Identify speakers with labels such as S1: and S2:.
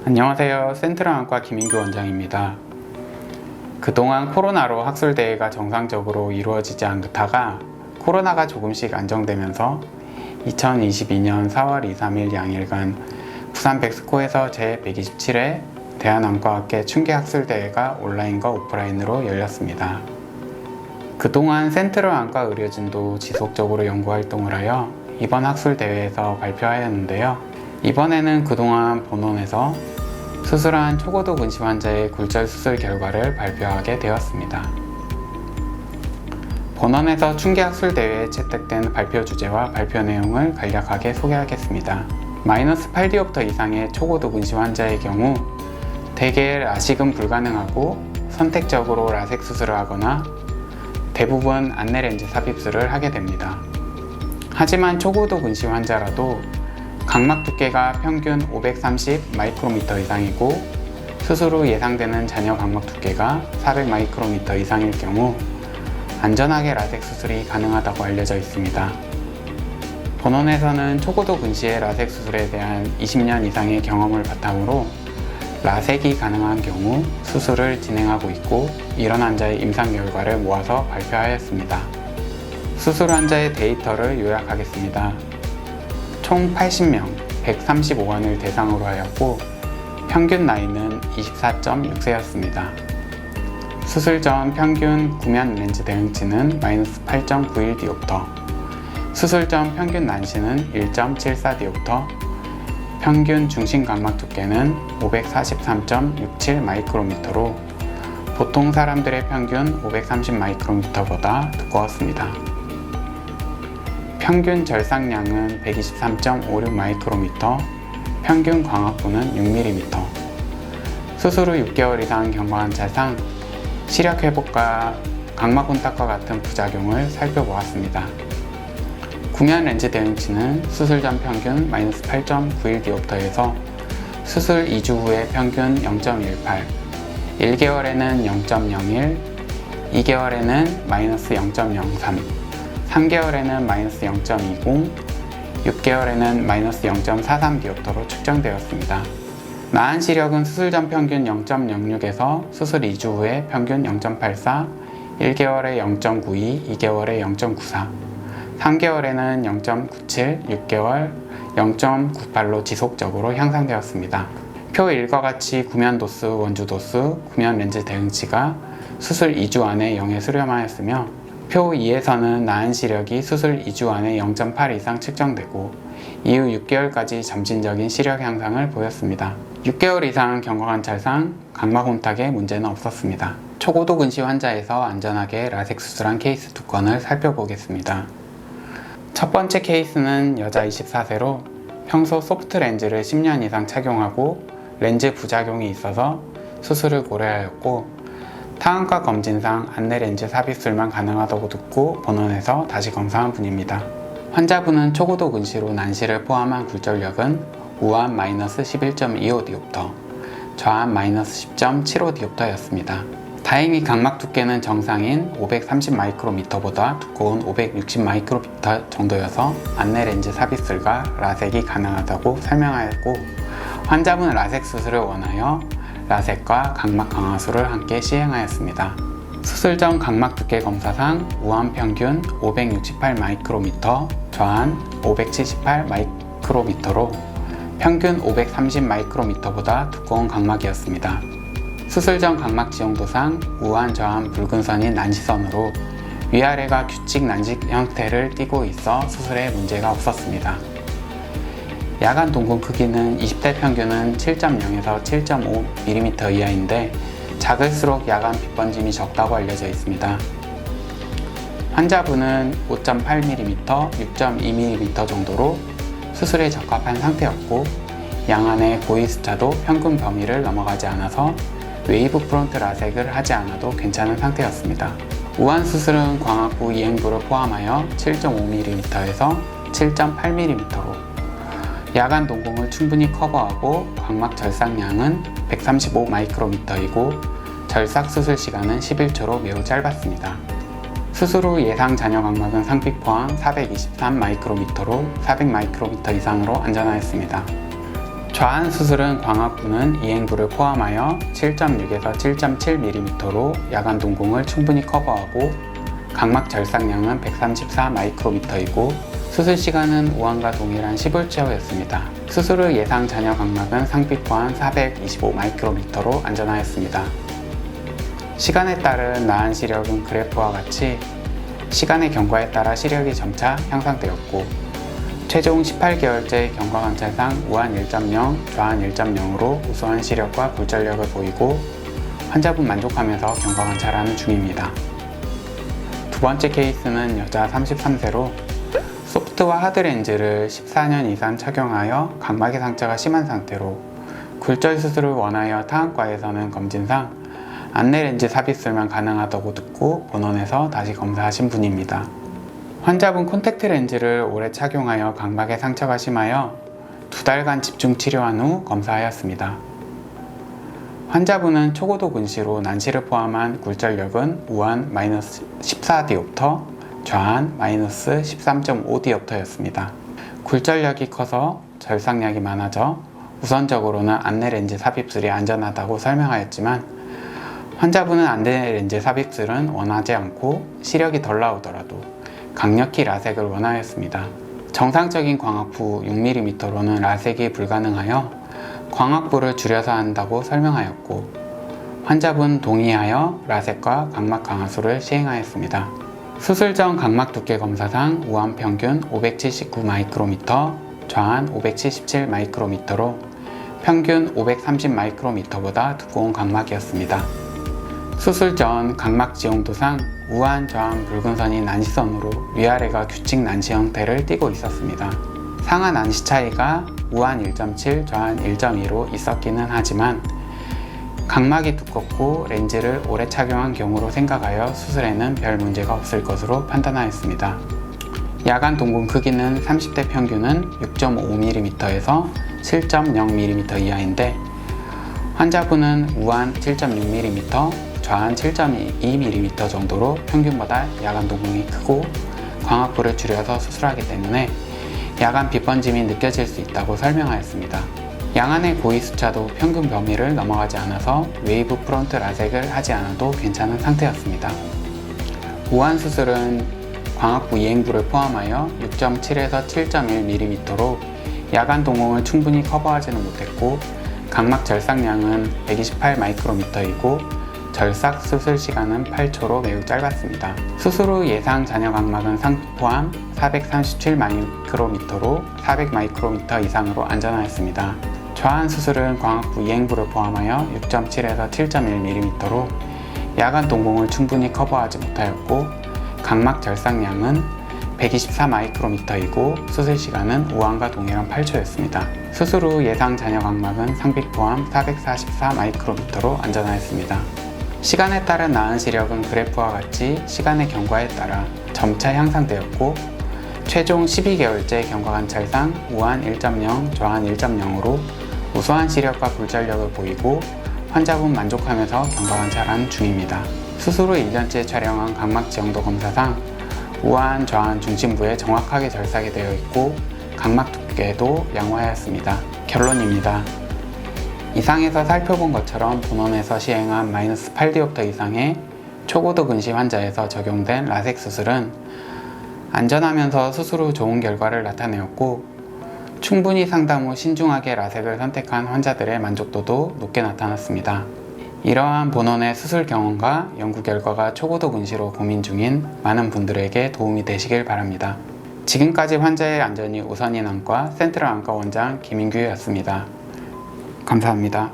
S1: 안녕하세요. 센트럴안과 김인규 원장입니다. 그동안 코로나로 학술대회가 정상적으로 이루어지지 않다가 코로나가 조금씩 안정되면서 2022년 4월 2, 3일 양일간 부산 백스코에서 제127회 대한안과학회 충계학술대회가 온라인과 오프라인으로 열렸습니다. 그동안 센트럴안과 의료진도 지속적으로 연구활동을 하여 이번 학술대회에서 발표하였는데요. 이번에는 그동안 본원에서 수술한 초고도 근심 환자의 굴절 수술 결과를 발표하게 되었습니다. 본원에서 충계학술대회에 채택된 발표 주제와 발표 내용을 간략하게 소개하겠습니다. 마이너스 8디옵터 이상의 초고도 근심 환자의 경우 대개 라식은 불가능하고 선택적으로 라섹 수술을 하거나 대부분 안내렌즈 삽입술을 하게 됩니다. 하지만 초고도 근심 환자라도 각막 두께가 평균 530 마이크로미터 이상이고 수술 후 예상되는 잔여 각막 두께가 400 마이크로미터 이상일 경우 안전하게 라섹 수술이 가능하다고 알려져 있습니다. 본원에서는 초고도 근시의 라섹 수술에 대한 20년 이상의 경험을 바탕으로 라섹이 가능한 경우 수술을 진행하고 있고 이런 환자의 임상 결과를 모아서 발표하였습니다. 수술 환자의 데이터를 요약하겠습니다. 총 80명, 135건을 대상으로 하였고 평균 나이는 24.6세였습니다. 수술 전 평균 구면 렌즈 대응치는 마이너스 8.91디옵터, 수술 전 평균 난시는 1.74디옵터, 평균 중심 각막 두께는 543.67 마이크로미터로 보통 사람들의 평균 530 마이크로미터보다 두꺼웠습니다. 평균 절삭량은 123.56 마이크로미터, 평균 광학부는 6mm. 수술 후 6개월 이상 경과한 자상 시력 회복과 각막 혼탁과 같은 부작용을 살펴보았습니다. 구면 렌즈 대응치는 수술 전 평균 마이너스 8.91디옵터에서 수술 2주 후에 평균 0.18, 1개월에는 0.01, 2개월에는 마이너스 0.03, 3개월에는 마이너스 0.20, 6개월에는 마이너스 0.43디옵터로 측정되었습니다. 나은 시력은 수술 전 평균 0.06에서 수술 2주 후에 평균 0.84, 1개월에 0.92, 2개월에 0.94, 3개월에는 0.97, 6개월 0.98로 지속적으로 향상되었습니다. 표 1과 같이 구면 도수, 원주 도수, 구면 렌즈 대응치가 수술 2주 안에 0에 수렴하였으며 표 2에서는 나은 시력이 수술 2주 안에 0.8 이상 측정되고 이후 6개월까지 점진적인 시력 향상을 보였습니다. 6개월 이상 경과관 찰상, 각막 혼탁에 문제는 없었습니다. 초고도 근시 환자에서 안전하게 라섹 수술한 케이스 2건을 살펴보겠습니다. 첫 번째 케이스는 여자 24세로 평소 소프트 렌즈를 10년 이상 착용하고 렌즈 부작용이 있어서 수술을 고려하였고 타안과 검진상 안내렌즈 삽입술만 가능하다고 듣고 본원에서 다시 검사한 분입니다. 환자분은 초고도 근시로 난시를 포함한 굴절력은 우한 마이너스 11.25디옵터, 좌한 마이너스 10.75디옵터였습니다. 다행히 각막 두께는 정상인 530 마이크로미터보다 두꺼운 560 마이크로미터 정도여서 안내렌즈 삽입술과 라섹이 가능하다고 설명하였고 환자분은 라섹 수술을 원하여 라섹과 각막 강화술을 함께 시행하였습니다. 수술 전 각막 두께 검사상 우한 평균 568 마이크로미터, 좌한 578 마이크로미터로 평균 530 마이크로미터보다 두꺼운 각막이었습니다. 수술 전 각막 지형도상 우한, 좌한 붉은 선이 난시선으로 위아래가 규칙 난시 형태를 띠고 있어 수술에 문제가 없었습니다. 야간 동공 크기는 20대 평균은 7.0에서 7.5mm 이하인데 작을수록 야간 빛번짐이 적다고 알려져 있습니다. 환자분은 5.8mm, 6.2mm 정도로 수술에 적합한 상태였고 양안의 고위 숫자도 평균 범위를 넘어가지 않아서 웨이브 프론트 라섹을 하지 않아도 괜찮은 상태였습니다. 우한 수술은 광학부 이행부를 포함하여 7.5mm에서 7.8mm로 야간 동공을 충분히 커버하고 각막 절삭량은 135 마이크로미터이고 절삭 수술 시간은 11초로 매우 짧았습니다. 수술 후 예상 잔여 각막은 상피 포함 423 마이크로미터로 400 마이크로미터 이상으로 안전하였습니다. 좌안 수술은 광학부는 이행부를 포함하여 7.6에서 7.7mm로 야간 동공을 충분히 커버하고 각막 절삭량은 134 마이크로미터이고 수술 시간은 우한과 동일한 10월치였습니다. 수술 후 예상 잔여 각막은 상피 포함 425 마이크로미터로 안전하였습니다. 시간에 따른 나은 시력은 그래프와 같이 시간의 경과에 따라 시력이 점차 향상되었고 최종 18개월째 경과관찰상 우한 1.0, 좌안 1.0으로 우수한 시력과 굴절력을 보이고 환자분 만족하면서 경과관찰하는 중입니다. 두 번째 케이스는 여자 33세로 소프트와 하드 렌즈를 14년 이상 착용하여 각막의 상처가 심한 상태로 굴절 수술을 원하여 타안과에서는 검진상 안내 렌즈 삽입술만 가능하다고 듣고 본원에서 다시 검사하신 분입니다. 환자분 콘택트 렌즈를 오래 착용하여 각막에 상처가 심하여 2달간 집중 치료한 후 검사하였습니다. 환자분은 초고도 근시로 난시를 포함한 굴절력은 우한 마이너스 14디옵터, 좌안 마이너스 13.5디옵터였습니다. 굴절력이 커서 절삭량이 많아져 우선적으로는 안내 렌즈 삽입술이 안전하다고 설명하였지만 환자분은 안내 렌즈 삽입술은 원하지 않고 시력이 덜 나오더라도 강력히 라섹을 원하였습니다. 정상적인 광학부 6mm로는 라섹이 불가능하여 광학부를 줄여서 한다고 설명하였고 환자분 동의하여 라섹과 각막 강화술을 시행하였습니다. 수술 전 각막 두께 검사상 우한 평균 579 마이크로미터, 좌안 577 마이크로미터로 평균 530 마이크로미터보다 두꺼운 각막이었습니다. 수술 전 각막 지용도상 우한, 좌안 붉은 선이 난시선으로 위아래가 규칙 난시 형태를 띠고 있었습니다. 상하 난시 차이가 우한 1.7, 좌안 1.2로 있었기는 하지만 각막이 두껍고 렌즈를 오래 착용한 경우로 생각하여 수술에는 별 문제가 없을 것으로 판단하였습니다. 야간 동공 크기는 30대 평균은 6.5mm에서 7.0mm 이하인데 환자분은 우한 7.6mm, 좌안 7.2mm 정도로 평균보다 야간 동공이 크고 광학부를 줄여서 수술하기 때문에 야간 빛번짐이 느껴질 수 있다고 설명하였습니다. 양안의 고위 수차도 평균 범위를 넘어가지 않아서 웨이브 프론트 라섹을 하지 않아도 괜찮은 상태였습니다. 우한 수술은 광학부 이행부를 포함하여 6.7에서 7.1mm로 야간 동공을 충분히 커버하지는 못했고 각막 절삭량은 128 마이크로미터이고 절삭 수술 시간은 8초로 매우 짧았습니다. 수술 후 예상 잔여 각막은 상피 포함 437 마이크로미터로 400 마이크로미터 이상으로 안전하였습니다. 좌안 수술은 광학부 이행부를 포함하여 6.7에서 7.1mm로 야간 동공을 충분히 커버하지 못하였고 각막 절삭량은 124 마이크로미터이고 수술 시간은 우한과 동일한 8초였습니다. 수술 후 예상 잔여 각막은 상피 포함 444 마이크로미터로 안전하였습니다. 시간에 따른 나은 시력은 그래프와 같이 시간의 경과에 따라 점차 향상되었고 최종 12개월째 경과관찰상 우한 1.0, 좌안 1.0으로 우수한 시력과 굴절력을 보이고 환자분 만족하면서 경과관찰한 중입니다. 수술 후 1년째 촬영한 각막 지형도 검사상 우한, 좌안 중심부에 정확하게 절삭이 되어 있고 각막 두께도 양호하였습니다. 결론입니다. 이상에서 살펴본 것처럼 본원에서 시행한 마이너스 8디옵터 이상의 초고도 근시 환자에서 적용된 라섹 수술은 안전하면서 수술 후 좋은 결과를 나타내었고 충분히 상담 후 신중하게 라섹을 선택한 환자들의 만족도도 높게 나타났습니다. 이러한 본원의 수술 경험과 연구 결과가 초고도 근시로 고민 중인 많은 분들에게 도움이 되시길 바랍니다. 지금까지 환자의 안전이 우선인 안과 센트럴 안과 원장 김인규였습니다. 감사합니다.